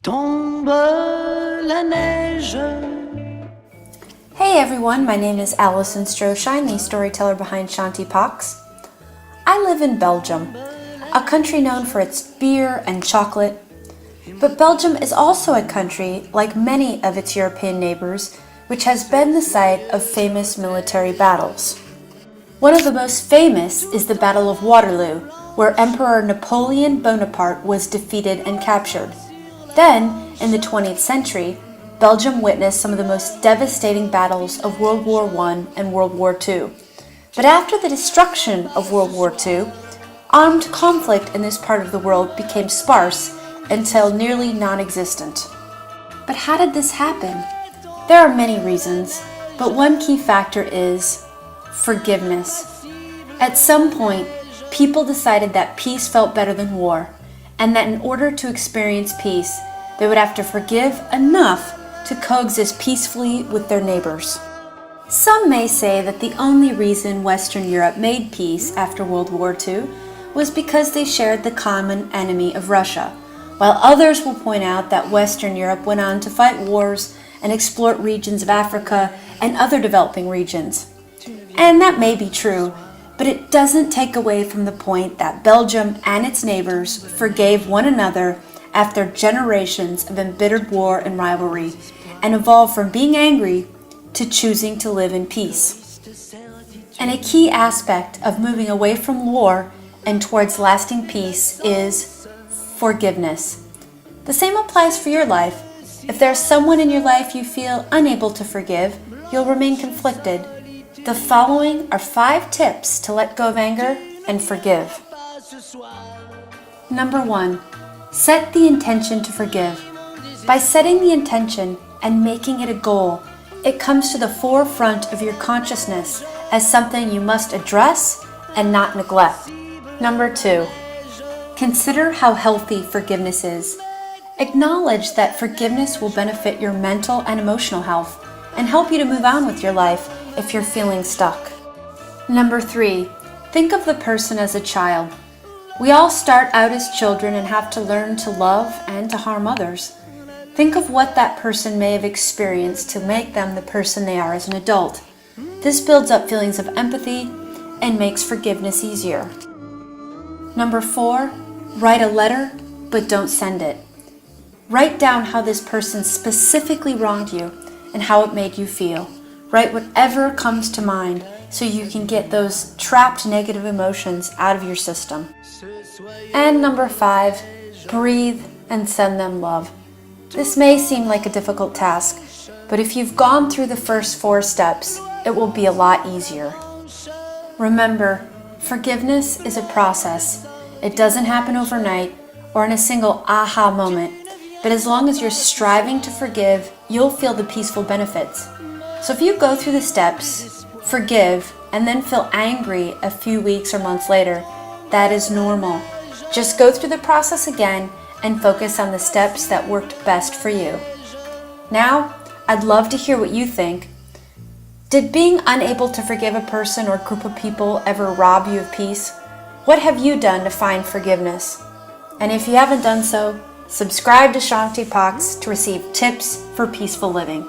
Tombe la neige. Hey everyone, my name is Alison Stroshine, the storyteller behind Shanty Pox. I live in Belgium, a country known for its beer and chocolate. But Belgium is also a country, like many of its European neighbors, which has been the site of famous military battles. One of the most famous is the Battle of Waterloo, where Emperor Napoleon Bonaparte was defeated and captured. Then, in the 20th century, Belgium witnessed some of the most devastating battles of World War I and World War II. But after the destruction of World War II, armed conflict in this part of the world became sparse until nearly non-existent. But how did this happen? There are many reasons, but one key factor is forgiveness. At some point, people decided that peace felt better than war, and that in order to experience peace, they would have to forgive enough to coexist peacefully with their neighbors. Some may say that the only reason Western Europe made peace after World War II was because they shared the common enemy of Russia, while others will point out that Western Europe went on to fight wars and exploit regions of Africa and other developing regions. And that may be true, but it doesn't take away from the point that Belgium and its neighbors forgave one another after generations of embittered war and rivalry, and evolved from being angry to choosing to live in peace. And a key aspect of moving away from war and towards lasting peace is forgiveness. The same applies for your life. If there's someone in your life you feel unable to forgive, you'll remain conflicted. The following are 5 tips to let go of anger and forgive. Number 1. Set the intention to forgive. By setting the intention and making it a goal, it comes to the forefront of your consciousness as something you must address and not neglect. Number 2. Consider how healthy forgiveness is. Acknowledge that forgiveness will benefit your mental and emotional health and help you to move on with your life if you're feeling stuck. Number 3. Think of the person as a child. We all start out as children and have to learn to love and to harm others. Think of what that person may have experienced to make them the person they are as an adult. This builds up feelings of empathy and makes forgiveness easier. Number 4. Write a letter, but don't send it. Write down how this person specifically wronged you and how it made you feel. Write whatever comes to mind so you can get those trapped negative emotions out of your system. And number 5, breathe and send them love. This may seem like a difficult task, but if you've gone through the first 4 steps, it will be a lot easier. Remember, forgiveness is a process. It doesn't happen overnight or in a single aha moment, but as long as you're striving to forgive, you'll feel the peaceful benefits. So if you go through the steps, forgive, and then feel angry a few weeks or months later, that is normal. Just go through the process again and focus on the steps that worked best for you. Now, I'd love to hear what you think. Did being unable to forgive a person or group of people ever rob you of peace? What have you done to find forgiveness? And if you haven't done so, subscribe to Shanty Pox to receive tips for peaceful living.